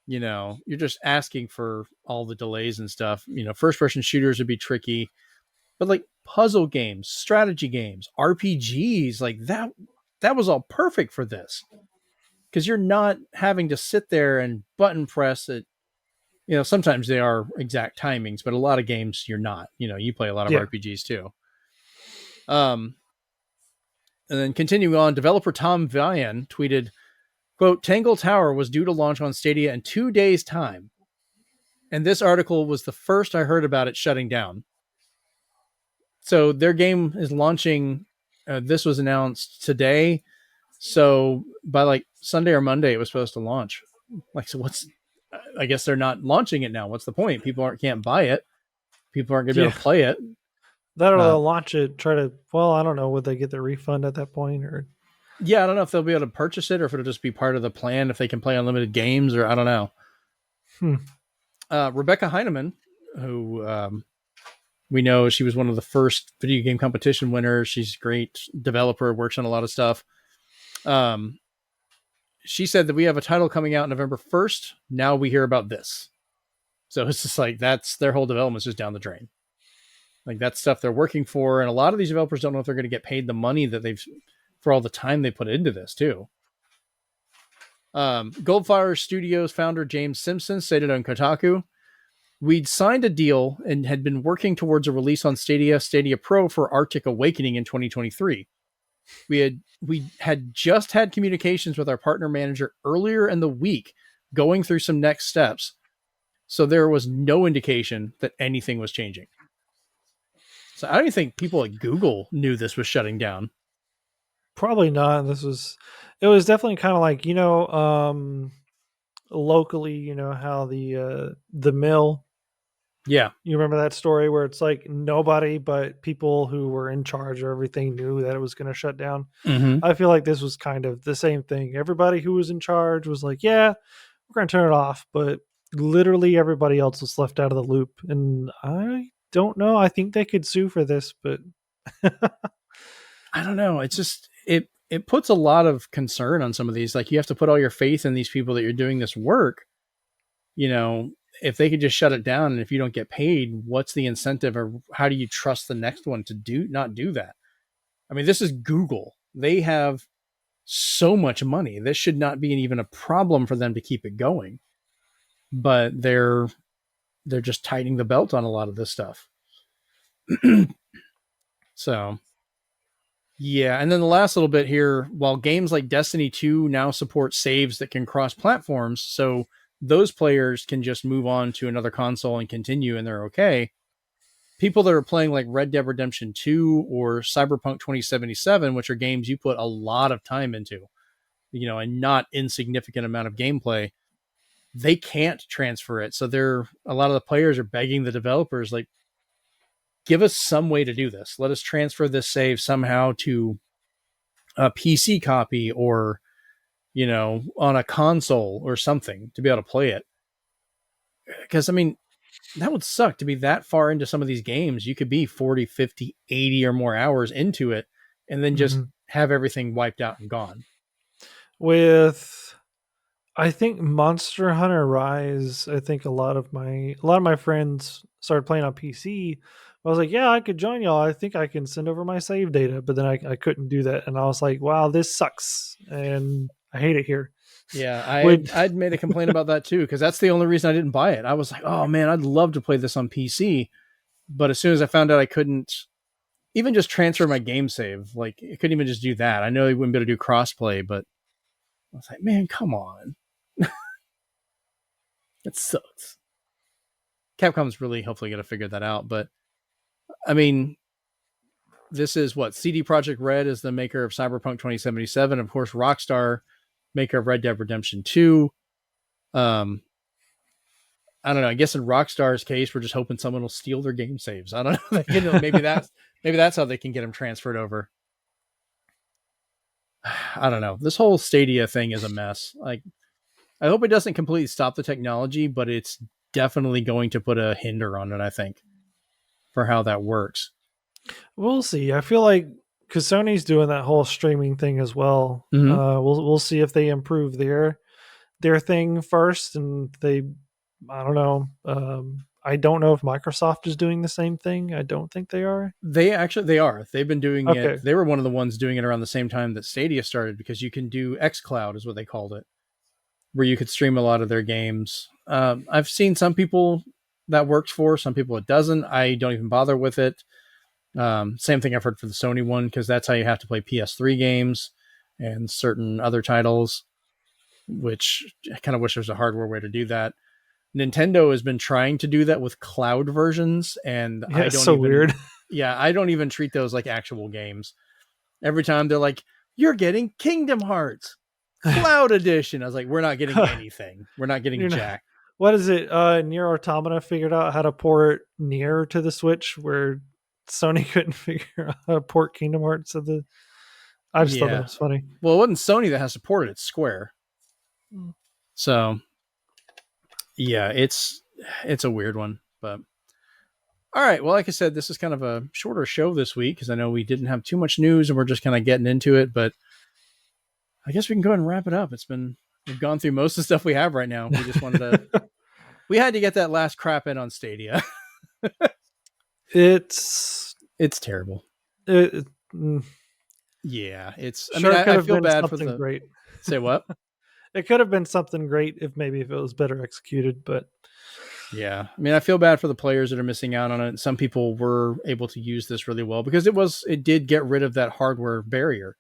You're just asking for all the delays and stuff. First person shooters would be tricky, but like puzzle games, strategy games, RPGs, like that was all perfect for this. Because you're not having to sit there and button press it. Sometimes they are exact timings, but a lot of games you're not. You play a lot of RPGs too. And then continuing on, developer Tom Vian tweeted, quote, Tangle Tower was due to launch on Stadia in 2 days' time. And this article was the first I heard about it shutting down. So their game is launching. This was announced today. So by like Sunday or Monday, it was supposed to launch. Like, so I guess they're not launching it now. What's the point? People can't buy it. People aren't going to be able to play it. That or they'll launch it, I don't know, would they get their refund at that point or? Yeah, I don't know if they'll be able to purchase it or if it'll just be part of the plan if they can play unlimited games or I don't know. Hmm. Rebecca Heineman, who we know she was one of the first video game competition winners. She's a great developer, works on a lot of stuff. Um, she said that we have a title coming out November 1st. Now we hear about this. So it's just like that's their whole development's just down the drain. Like that's stuff they're working for, and a lot of these developers don't know if they're going to get paid the money that they've for all the time they put into this too. Goldfire Studios founder James Simpson stated on Kotaku, "We'd signed a deal and had been working towards a release on Stadia Pro for Arctic Awakening in 2023. We had just had communications with our partner manager earlier in the week, going through some next steps. So there was no indication that anything was changing." So I don't even think people at Google knew this was shutting down. Probably not. It was definitely kind of like, locally, how the mill, Yeah. you remember that story where it's like nobody but people who were in charge of everything knew that it was going to shut down. Mm-hmm. I feel like this was kind of the same thing. Everybody who was in charge was like, yeah, we're going to turn it off, but literally everybody else was left out of the loop. And I don't know. I think they could sue for this, but I don't know. It's just it puts a lot of concern on some of these. Like you have to put all your faith in these people that you're doing this work. You know, if they could just shut it down and if you don't get paid, what's the incentive or how do you trust the next one to not do that? I mean, this is Google. They have so much money. This should not be even a problem for them to keep it going. But they're just tightening the belt on a lot of this stuff. So yeah, and then the last little bit here, while games like Destiny 2 now support saves that can cross platforms, so those players can just move on to another console and continue and they're okay. People that are playing like Red Dead Redemption 2 or Cyberpunk 2077, which are games you put a lot of time into, a not insignificant amount of gameplay, they can't transfer it. So a lot of the players are begging the developers like, give us some way to do this. Let us transfer this save somehow to a PC copy or, on a console or something to be able to play it. Because, I mean, that would suck to be that far into some of these games. You could be 40, 50, 80 or more hours into it and then just Mhm. have everything wiped out and gone. With I think Monster Hunter Rise, I think a lot of my friends started playing on PC. I was like, yeah, I could join y'all. I think I can send over my save data, but then I couldn't do that, and I was like, wow, this sucks, and I hate it here. Yeah, Would I'd made a complaint about that too because that's the only reason I didn't buy it. I was like, oh man, I'd love to play this on PC, but as soon as I found out I couldn't even just transfer my game save, like I couldn't even just do that. I know they wouldn't be able to do crossplay, but I was like, man, come on, it sucks. Capcom's really hopefully going to figure that out, but I mean, this is what CD Projekt Red is the maker of Cyberpunk 2077, of course, Rockstar, maker of Red Dead Redemption 2. Um, I don't know. I guess in Rockstar's case, we're just hoping someone will steal their game saves. I don't know. Maybe that's how they can get them transferred over. I don't know. This whole Stadia thing is a mess. Like, I hope it doesn't completely stop the technology, but it's definitely going to put a hinder on it. I think for how that works. we'll see. I feel like because Sony's doing that whole streaming thing as well. Mm-hmm. We'll see if they improve their thing first, and I don't know. I don't know if Microsoft is doing the same thing. I don't think they are. They are. They've been doing it. Okay. They were one of the ones doing it around the same time that Stadia started because you can do xCloud is what they called it, where you could stream a lot of their games. I've seen some people that works for, some people it doesn't. I don't even bother with it. Same thing I've heard for the Sony one because that's how you have to play PS3 games and certain other titles, which I kind of wish there's a hardware way to do that. Nintendo has been trying to do that with cloud versions, and Yeah, it's so weird. I don't even treat those like actual games. Every time they're like, "You're getting Kingdom Hearts Cloud Edition," I was like, "We're not getting anything. We're not getting You're not, jack." what is it? Near Automata figured out how to port Near to the Switch, where Sony couldn't figure out how to port Kingdom Hearts to the. I just thought that Yeah. was funny. Well, it wasn't Sony that has supported it; it's Square. Mm. So, Yeah, it's a weird one, but all right. Well, like I said, this is kind of a shorter show this week because I know we didn't have too much news and we're just kind of getting into it. But I guess we can go ahead and wrap it up. We've gone through most of the stuff we have right now. We had to get that last crap in on Stadia. It's It's terrible. it, mm, Yeah, I mean, sure could I have feel been bad for something the. great. Say what? It could have been something great if it was better executed, but Yeah, I mean, I feel bad for the players that are missing out on it. Some people were able to use this really well because it did get rid of that hardware barrier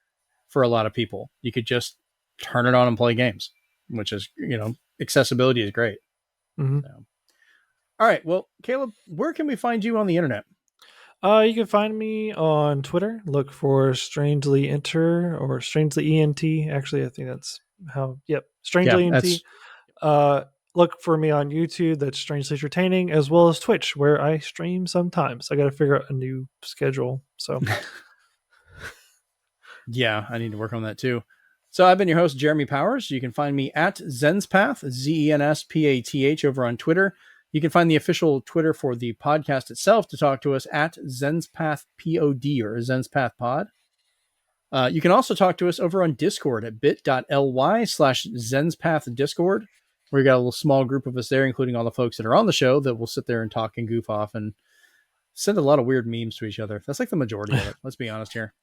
for a lot of people. You could just turn it on and play games, which is accessibility is great. mhm. So. All right, well, Caleb, where can we find you on the internet? You can find me on Twitter. Look for Strangely Enter or Strangely ENT. Actually, I think that's how. Yep, Yeah, Strangely ENT. that's Uh, Look for me on YouTube. That's Strangely Entertaining, as well as Twitch, where I stream sometimes. I got to figure out a new schedule. So, yeah, I need to work on that too. So I've been your host, Jeremy Powers. You can find me at Zenspath, Zenspath, over on Twitter. You can find the official Twitter for the podcast itself to talk to us at ZenspathPod or ZenspathPod. You can also talk to us over on Discord at bit.ly/ZenspathDiscord, where you got a little small group of us there, including all the folks that are on the show that will sit there and talk and goof off and send a lot of weird memes to each other. That's like the majority of it. Let's be honest here.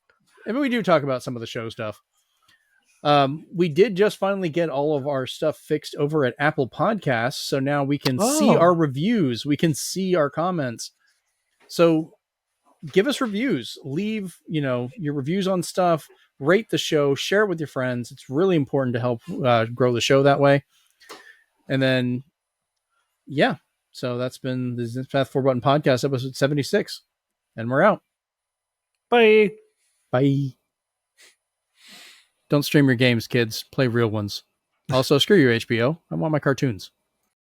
I mean, we do talk about some of the show stuff. We did just finally get all of our stuff fixed over at Apple Podcasts. So now we can see our oh, reviews. We can see our comments. So give us reviews. Leave, your reviews on stuff. Rate the show. Share it with your friends. It's really important to help grow the show that way. And then, yeah. So that's been the Zenspath 4 Button Podcast, episode 76. And we're out. bye. Bye. Don't stream your games, kids. Play real ones. Also, screw your HBO. I want my cartoons.